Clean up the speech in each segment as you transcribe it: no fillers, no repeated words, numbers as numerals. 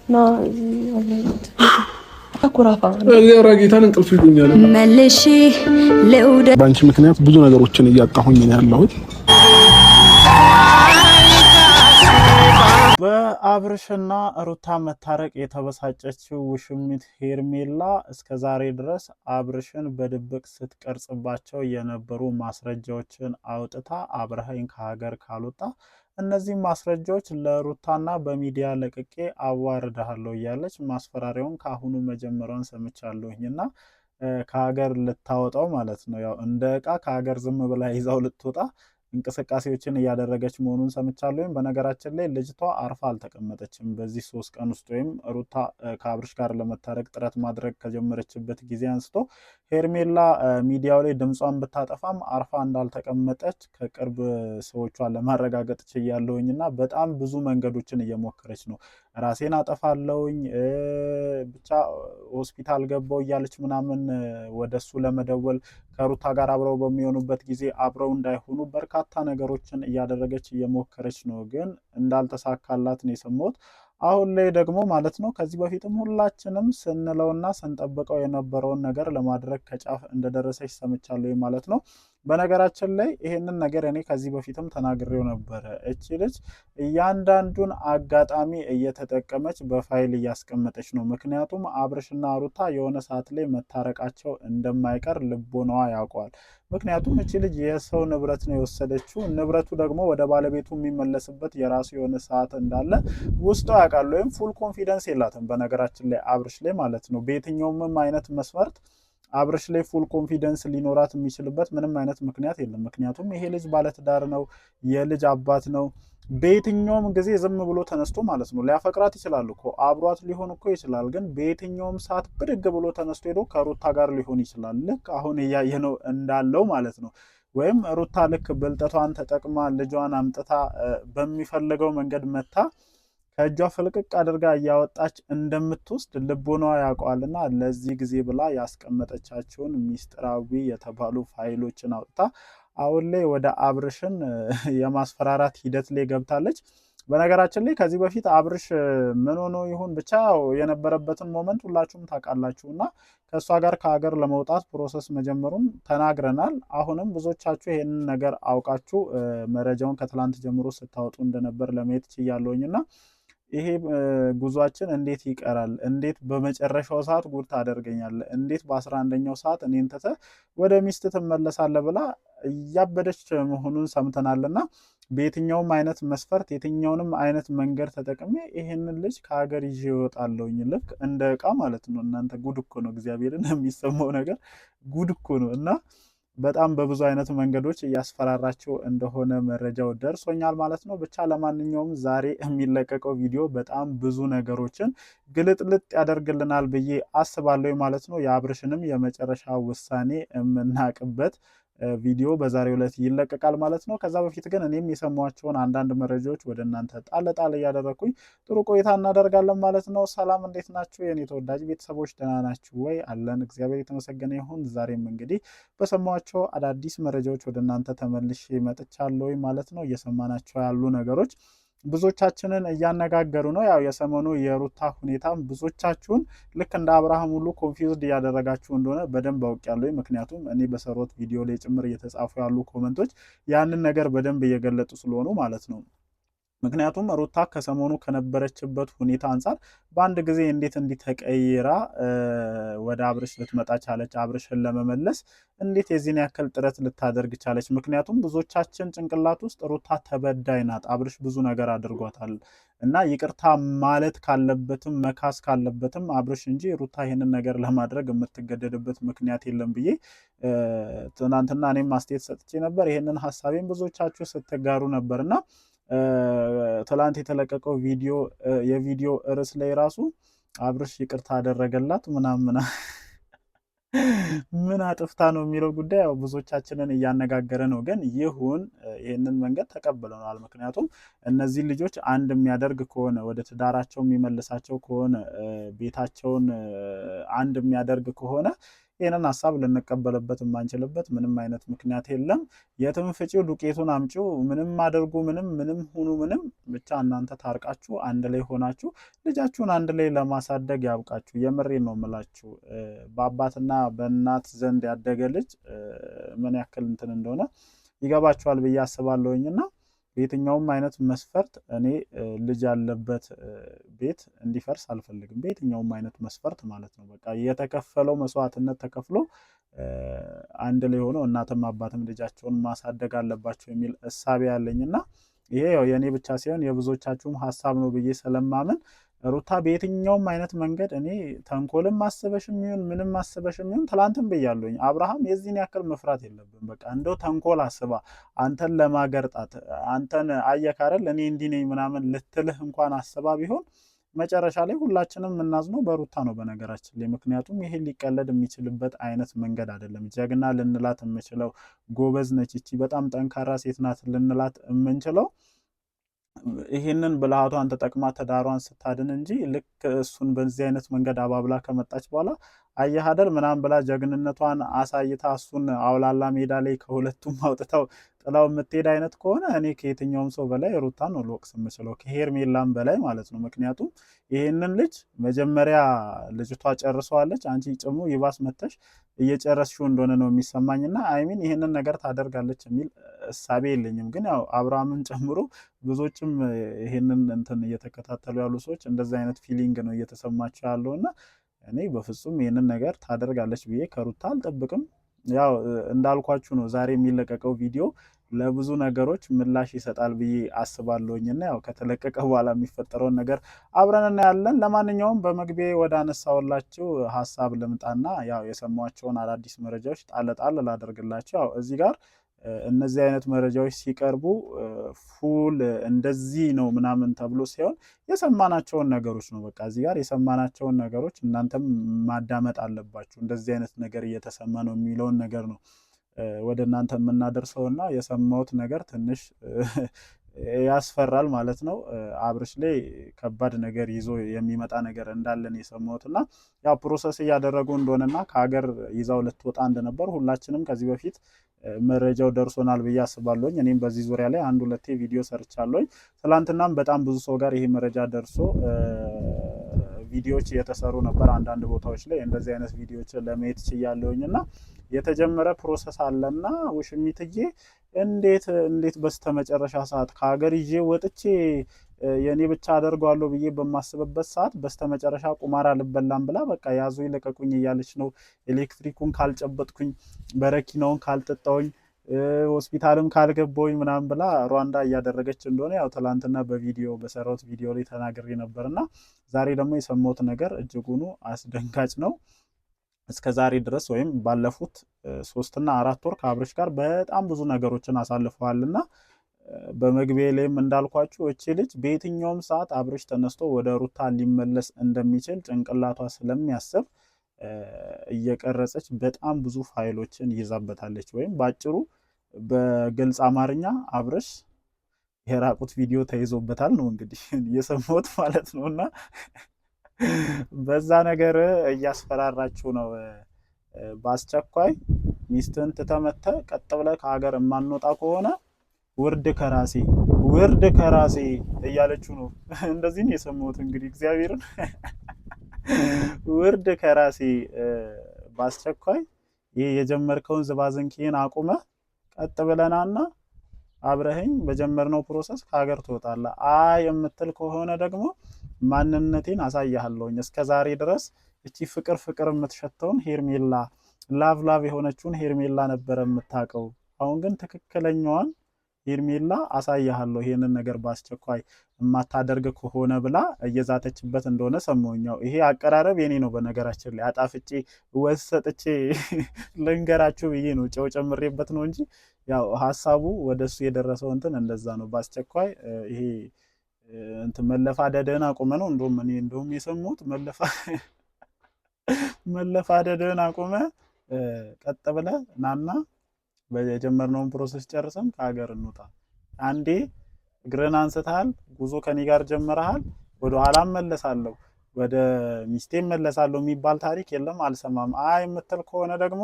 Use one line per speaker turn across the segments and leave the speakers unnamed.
ና አኩራፋ
ጌታን እንቅልፍ ይሉኛል። መልሼ ለውደ ባንቺ ምክንያት ብዙ ነገሮችን እያጣሁኝ ነው ያለሁት። በአብርሽና ሩታ መታረቅ የተበሳጨችው ውሽሚት ሄርሜላ እስከዛሬ ድረስ አብርሽን በድብቅ ስትቀርጽባቸው የነበሩ ማስረጃዎችን አውጥታ አብርሃኝ ከሀገር ካልወጣ እነዚህ ማስረጃዎች ለሩታና በሚዲያ ለቅቄ አዋርዳለሁ እያለች ማስፈራሪያውን ከአሁኑ መጀመሪያውን ሰምቻለሁኝና ከሀገር ልታወጣው ማለት ነው። ያው እንደ ዕቃ ከሀገር ዝም ብላ ይዛው ልትወጣ እንቅስቃሴዎችን እያደረገች መሆኑን ሰምቻለሁ። በነገራችን ላይ ልጅቷ አርፋ አልተቀመጠችም። በዚህ 3 ቀን ውስጥ ወይም ሩታ ከአብርሽ ጋር ለመታረቅ ጥረት ማድረግ ከጀመረችበት ጊዜ አንስቶ ሄርሜላ ሚዲያው ላይ ድምጿን ብታጠፋም አርፋ እንዳልተቀመጠች ከቅርብ ሰዎቿ ለማረጋገጥ ችያለሁኝ እና በጣም ብዙ መንገዶችን እየሞከረች ነው። ራሴን አጠፋለሁኝ ብቻ ሆስፒታል ገባው እያለች ምናምን ወደሱ ለመደወል ከሩታ ጋር አብረው በሚሆኑበት ጊዜ አብረው እንዳይሆኑ በርካታ ነገሮችን እያደረገች እየሞከረች ነው፣ ግን እንዳልተሳካላት ነው የሰማሁት። አሁን ላይ ደግሞ ማለት ነው ከዚህ በፊትም ሁላችንም ስንለውና ስንጠብቀው የነበረውን ነገር ለማድረግ ከጫፍ እንደደረሰች ሰምቻለሁ ማለት ነው። በነገራችን ላይ ይሄንን ነገር እኔ ከዚህ በፊትም ተናግሬው ነበረ። እቺ ልጅ እያንዳንዱን አጋጣሚ እየተጠቀመች በፋይል እያስቀመጠች ነው። ምክንያቱም አብርሽና ሩታ የሆነ ሰዓት ላይ መታረቃቸው እንደማይቀር ልቦናዋ ያውቀዋል። ምክንያቱም እቺ ልጅ የሰው ንብረት ነው የወሰደችው። ንብረቱ ደግሞ ወደ ባለቤቱ የሚመለስበት የራሱ የሆነ ሰዓት እንዳለ ውስጡ ያውቃል። ወይም ፉል ኮንፊደንስ የላትም በነገራችን ላይ አብርሽ ላይ ማለት ነው። በየትኛውም አይነት መስፈርት አብርሽ ላይ ፉል ኮንፊደንስ ሊኖራት የሚችልበት ምንም አይነት ምክንያት የለም። ምክንያቱም ይሄ ልጅ ባለትዳር ነው፣ የልጅ አባት ነው። በየትኛውም ጊዜ ዝም ብሎ ተነስቶ ማለት ነው ሊያፈቅራት ይችላል እኮ አብሯት ሊሆን እኮ ይችላል። ግን በየትኛውም ሰዓት ብድግ ብሎ ተነስቶ ሄዶ ከሩታ ጋር ሊሆን ይችላል። ልክ አሁን እያየነው እንዳለው ማለት ነው። ወይም ሩታ ልክ ብልጠቷን ተጠቅማ ልጇን አምጥታ በሚፈልገው መንገድ መታ ከእጇ ፍልቅቅ አድርጋ እያወጣች እንደምትወስድ ልቦናዋ ያውቀዋልና ለዚህ ጊዜ ብላ ያስቀመጠቻቸውን ሚስጥራዊ የተባሉ ፋይሎችን አውጥታ አሁን ላይ ወደ አብርሽን የማስፈራራት ሂደት ላይ ገብታለች። በነገራችን ላይ ከዚህ በፊት አብርሽ ምን ሆኖ ይሁን ብቻ የነበረበትን ሞመንት ሁላችሁም ታውቃላችሁና ከእሷ ጋር ከሀገር ለመውጣት ፕሮሰስ መጀመሩን ተናግረናል። አሁንም ብዙዎቻችሁ ይሄንን ነገር አውቃችሁ መረጃውን ከትላንት ጀምሮ ስታወጡ እንደነበር ለማየት ችያለሁኝና ይሄ ጉዟችን እንዴት ይቀራል? እንዴት በመጨረሻው ሰዓት ጉድ ታደርገኛለህ? እንዴት በ11ኛው ሰዓት እኔን ትተህ ወደ ሚስት ትመለሳለህ ብላ እያበደች መሆኑን ሰምተናልና በየትኛውም አይነት መስፈርት የትኛውንም አይነት መንገድ ተጠቅሜ ይሄንን ልጅ ከሀገር ይዤ እወጣለሁኝ። ልክ እንደ ዕቃ ማለት ነው። እናንተ ጉድ እኮ ነው። እግዚአብሔርን የሚሰማው ነገር ጉድ እኮ ነው እና በጣም በብዙ አይነት መንገዶች እያስፈራራቸው እንደሆነ መረጃው ደርሶኛል ማለት ነው። ብቻ ለማንኛውም ዛሬ የሚለቀቀው ቪዲዮ በጣም ብዙ ነገሮችን ግልጥልጥ ያደርግልናል ብዬ አስባለሁ ማለት ነው። የአብርሽንም የመጨረሻ ውሳኔ የምናውቅበት ቪዲዮ በዛሬው ዕለት ይለቀቃል ማለት ነው። ከዛ በፊት ግን እኔም የሰሟቸውን አንዳንድ መረጃዎች ወደ እናንተ ጣል ጣል እያደረኩኝ ጥሩ ቆይታ እናደርጋለን ማለት ነው። ሰላም እንዴት ናችሁ የኔ ተወዳጅ ቤተሰቦች? ደህና ናችሁ ወይ? አለን እግዚአብሔር የተመሰገነ ይሁን። ዛሬም እንግዲህ በሰሟቸው አዳዲስ መረጃዎች ወደ እናንተ ተመልሼ መጥቻለሁ ማለት ነው። እየሰማናቸው ያሉ ነገሮች ብዙዎቻችንን እያነጋገሩ ነው። ያው የሰሞኑ የሩታ ሁኔታም ብዙዎቻችሁን ልክ እንደ አብርሃም ሁሉ ኮንፊውዝድ እያደረጋችሁ እንደሆነ በደንብ አውቄያለሁ። ምክንያቱም እኔ በሰሩት ቪዲዮ ላይ ጭምር እየተጻፉ ያሉ ኮመንቶች ያንን ነገር በደንብ እየገለጡ ስለሆኑ ማለት ነው። ምክንያቱም ሩታ ከሰሞኑ ከነበረችበት ሁኔታ አንጻር በአንድ ጊዜ እንዴት እንዲተቀይራ ወደ አብርሽ ልትመጣ ቻለች? አብርሽን ለመመለስ እንዴት የዚህን ያክል ጥረት ልታደርግ ቻለች? ምክንያቱም ብዙዎቻችን ጭንቅላት ውስጥ ሩታ ተበዳይ ናት፣ አብርሽ ብዙ ነገር አድርጓታል እና ይቅርታ ማለት ካለበትም መካስ ካለበትም አብርሽ እንጂ ሩታ ይህንን ነገር ለማድረግ የምትገደድበት ምክንያት የለም ብዬ ትናንትና እኔም አስተያየት ሰጥቼ ነበር። ይህንን ሀሳቤን ብዙዎቻችሁ ስትጋሩ ነበርና ትላንት የተለቀቀው የቪዲዮ ርዕስ ላይ ራሱ አብርሽ ይቅርታ አደረገላት ምናምን ምን አጥፍታ ነው የሚለው ጉዳይ ያው ብዙዎቻችንን እያነጋገረ ነው። ግን ይሁን ይህንን መንገድ ተቀብለናል። ምክንያቱም እነዚህ ልጆች አንድ የሚያደርግ ከሆነ ወደ ትዳራቸው የሚመልሳቸው ከሆነ ቤታቸውን አንድ የሚያደርግ ከሆነ ይህንን ሀሳብ ልንቀበልበት የማንችልበት ምንም አይነት ምክንያት የለም። የትም ፍጪው ዱቄቱን አምጪው ምንም አድርጉ ምንም ሁኑ ምንም ብቻ እናንተ ታርቃችሁ አንድ ላይ ሆናችሁ ልጃችሁን አንድ ላይ ለማሳደግ ያብቃችሁ። የምሬን ነው የምላችሁ። በአባትና በእናት ዘንድ ያደገ ልጅ ምን ያክል እንትን እንደሆነ ይገባችኋል ብዬ አስባለሁኝና በየትኛውም አይነት መስፈርት እኔ ልጅ ያለበት ቤት እንዲፈርስ አልፈልግም። በየትኛውም አይነት መስፈርት ማለት ነው። በቃ የተከፈለው መስዋዕትነት ተከፍሎ አንድ ላይ ሆኖ እናትም አባትም ልጃቸውን ማሳደግ አለባቸው የሚል እሳቤ ያለኝና ይሄ ያው የኔ ብቻ ሳይሆን የብዙዎቻችሁም ሀሳብ ነው ብዬ ስለማምን ሩታ በየትኛውም አይነት መንገድ እኔ ተንኮልም ማሰበሽም ይሁን ምንም ማሰበሽም ይሁን ትላንትም ብያለሁኝ፣ አብርሃም የዚህን ያክል መፍራት የለብን። በቃ እንደው ተንኮል አስባ አንተን ለማገርጣት አንተን አየካረል እኔ እንዲህ ነኝ ምናምን ልትልህ እንኳን አስባ ቢሆን መጨረሻ ላይ ሁላችንም የምናዝነው በሩታ ነው በነገራችን ላይ። ምክንያቱም ይሄ ሊቀለድ የሚችልበት አይነት መንገድ አይደለም። ጀግና ልንላት የምችለው ጎበዝ ነች ይቺ በጣም ጠንካራ ሴት ናት ልንላት የምንችለው ይሄንን ብልሃቷን ተጠቅማ ትዳሯን ስታድን እንጂ ልክ እሱን በዚህ አይነት መንገድ አባብላ ከመጣች በኋላ አየህ አይደል ምናምን ብላ ጀግንነቷን አሳይታ እሱን አውላላ ሜዳ ላይ ከሁለቱም አውጥተው ጥላው የምትሄድ አይነት ከሆነ እኔ ከየትኛውም ሰው በላይ ሩታን ነው ልወቅስ የምችለው፣ ከሄርሜላም በላይ ማለት ነው። ምክንያቱም ይሄንን ልጅ መጀመሪያ ልጅቷ ጨርሰዋለች፣ አንቺ ጭሙ ይባስ መተሽ እየጨረስሽው እንደሆነ ነው የሚሰማኝና አይሚን ይሄንን ነገር ታደርጋለች የሚል እሳቤ የለኝም። ግን ያው አብርሃምን ጨምሮ ብዙዎችም ይሄንን እንትን እየተከታተሉ ያሉ ሰዎች እንደዚህ አይነት ፊሊንግ ነው እየተሰማቸው ያለውና እኔ በፍጹም ይሄንን ነገር ታደርጋለች ብዬ ከሩታ አልጠብቅም። ያው እንዳልኳችሁ ነው ዛሬ የሚለቀቀው ቪዲዮ ለብዙ ነገሮች ምላሽ ይሰጣል ብዬ አስባለሁኝና ያው ከተለቀቀ በኋላ የሚፈጠረውን ነገር አብረን እናያለን። ለማንኛውም በመግቢያ ወደ አነሳውላችሁ ሀሳብ ልምጣና ያው የሰሟቸውን አዳዲስ መረጃዎች ጣል ላደርግላችሁ። ያው እዚህ ጋር እነዚህ አይነት መረጃዎች ሲቀርቡ ፉል እንደዚህ ነው ምናምን ተብሎ ሲሆን የሰማናቸውን ነገሮች ነው። በቃ እዚህ ጋር የሰማናቸውን ነገሮች እናንተም ማዳመጥ አለባችሁ። እንደዚህ አይነት ነገር እየተሰማ ነው የሚለውን ነገር ነው ወደ እናንተ የምናደርሰውና የሰማሁት ነገር ትንሽ ያስፈራል ማለት ነው። አብርሽ ላይ ከባድ ነገር ይዞ የሚመጣ ነገር እንዳለን የሰማሁትና ያው ፕሮሰስ እያደረጉ እንደሆነና ከሀገር ይዛው ልትወጣ እንደነበር ሁላችንም ከዚህ በፊት መረጃው ደርሶናል ብዬ አስባለሁኝ። እኔም በዚህ ዙሪያ ላይ አንድ ሁለቴ ቪዲዮ ሰርቻለሁኝ። ትላንትናም በጣም ብዙ ሰው ጋር ይሄ መረጃ ደርሶ ቪዲዮዎች እየተሰሩ ነበር። አንዳንድ ቦታዎች ላይ እንደዚህ አይነት ቪዲዮዎችን ለማየት ችያለሁኝና የተጀመረ ፕሮሰስ አለና ውሽሚትዬ እንዴት በስተመጨረሻ ሰዓት ከሀገር ይዤ ወጥቼ የኔ ብቻ አደርገዋለሁ ብዬ በማስብበት ሰዓት በስተመጨረሻ ቁማር አልበላም ብላ በቃ ያዙ ይለቀቁኝ እያለች ነው። ኤሌክትሪኩን ካልጨበጥኩኝ፣ በረኪናውን ካልጠጣውኝ፣ ሆስፒታልም ካልገባውኝ ምናምን ብላ ሩዋንዳ እያደረገች እንደሆነ ያው ትላንትና በቪዲዮ በሰራሁት ቪዲዮ ላይ ተናግሬ ነበርና ዛሬ ደግሞ የሰማሁት ነገር እጅጉኑ አስደንጋጭ ነው። እስከ ዛሬ ድረስ ወይም ባለፉት 3 እና 4 ወር ከአብርሽ ጋር በጣም ብዙ ነገሮችን አሳልፈዋልና በመግቢያ ላይም እንዳልኳችሁ እቺ ልጅ በየትኛውም ሰዓት አብርሽ ተነስቶ ወደ ሩታ ሊመለስ እንደሚችል ጭንቅላቷ ስለሚያስብ እየቀረጸች በጣም ብዙ ፋይሎችን ይዛበታለች። ወይም ባጭሩ በግልጽ አማርኛ አብርሽ የራቁት ቪዲዮ ተይዞበታል ነው እንግዲህ የሰማሁት ማለት ነውና በዛ ነገር እያስፈራራችሁ ነው። በአስቸኳይ ሚስትን ትተመተ ቀጥ ብለህ ከሀገር የማንወጣ ከሆነ ውርድ ከራሴ እያለችው ነው። እንደዚህ ነው የሰማሁት እንግዲህ እግዚአብሔርን ውርድ ከራሴ በአስቸኳይ ይሄ የጀመርከውን ዝባዝንኪን አቁመ ቀጥ ብለናና አብረኸኝ በጀመርነው ፕሮሰስ ከሀገር ትወጣለህ። የምትል ከሆነ ደግሞ ማንነቴን አሳያለሁኝ። እስከዛሬ ድረስ እቺ ፍቅር የምትሸተውን ሄርሜላ ላቭ የሆነችውን ሄርሜላ ነበር የምታውቀው። አሁን ግን ትክክለኛዋን ሄርሜላ አሳያለሁ ይሄንን ነገር በአስቸኳይ የማታደርግ ከሆነ ብላ እየዛተችበት እንደሆነ ሰሞኛው። ይሄ አቀራረብ የኔ ነው በነገራችን ላይ አጣፍጬ ወሰጥቼ ልንገራችሁ ብዬ ነው ጨው ጨምሬበት ነው እንጂ ያው ሀሳቡ ወደሱ የደረሰው እንትን እንደዛ ነው። በአስቸኳይ ይሄ እንትን መለፋደድህን አቁመ ነው እንደውም የሰሙት መለፋደድህን አቁመ ቀጥ ብለህ ናና በጀመርነውን ፕሮሰስ ጨርሰን ከሀገር እንውጣ። አንዴ እግርን አንስተሃል፣ ጉዞ ከኔ ጋር ጀመረሃል፣ ወደ ኋላ መለሳለሁ። ወደ ሚስቴ እመለሳለሁ የሚባል ታሪክ የለም፣ አልሰማም። አይ የምትል ከሆነ ደግሞ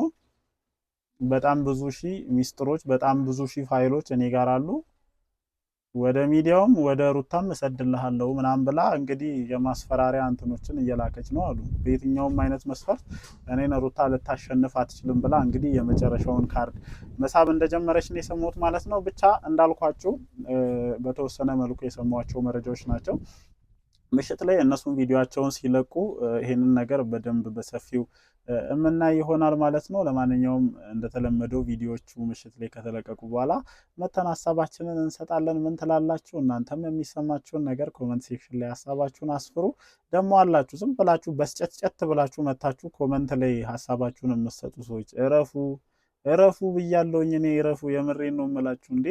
በጣም ብዙ ሺህ ሚስጥሮች፣ በጣም ብዙ ሺህ ፋይሎች እኔ ጋር አሉ፣ ወደ ሚዲያውም ወደ ሩታም እሰድልሃለሁ ምናምን ብላ እንግዲህ የማስፈራሪያ እንትኖችን እየላከች ነው አሉ። በየትኛውም አይነት መስፈርት እኔን ሩታ ልታሸንፍ አትችልም ብላ እንግዲህ የመጨረሻውን ካርድ መሳብ እንደጀመረች ነው የሰማሁት ማለት ነው። ብቻ እንዳልኳችሁ በተወሰነ መልኩ የሰሟቸው መረጃዎች ናቸው። ምሽት ላይ እነሱን ቪዲዮቸውን ሲለቁ ይሄንን ነገር በደንብ በሰፊው እምናይ ይሆናል ማለት ነው። ለማንኛውም እንደተለመደው ቪዲዮቹ ምሽት ላይ ከተለቀቁ በኋላ መተን ሀሳባችንን እንሰጣለን። ምን ትላላችሁ? እናንተም የሚሰማችሁን ነገር ኮመንት ሴክሽን ላይ ሀሳባችሁን አስፍሩ። ደግሞ አላችሁ ዝም ብላችሁ በስጨት ብላችሁ መታችሁ ኮመንት ላይ ሀሳባችሁን የምትሰጡ ሰዎች እረፉ እረፉ ብያለሁኝ። እኔ እረፉ፣ የምሬን ነው የምላችሁ። እንዴ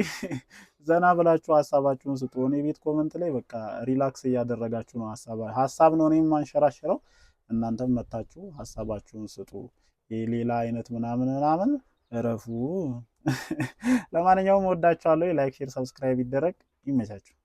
ዘና ብላችሁ ሀሳባችሁን ስጡ። እኔ ቤት ኮመንት ላይ በቃ ሪላክስ እያደረጋችሁ ነው። ሀሳብ ነው እኔም ማንሸራሸረው፣ እናንተም መታችሁ ሀሳባችሁን ስጡ። የሌላ አይነት ምናምን ምናምን እረፉ። ለማንኛውም ወዳችኋለሁ። ላይክ፣ ሼር፣ ሰብስክራይብ ይደረግ። ይመቻችሁ።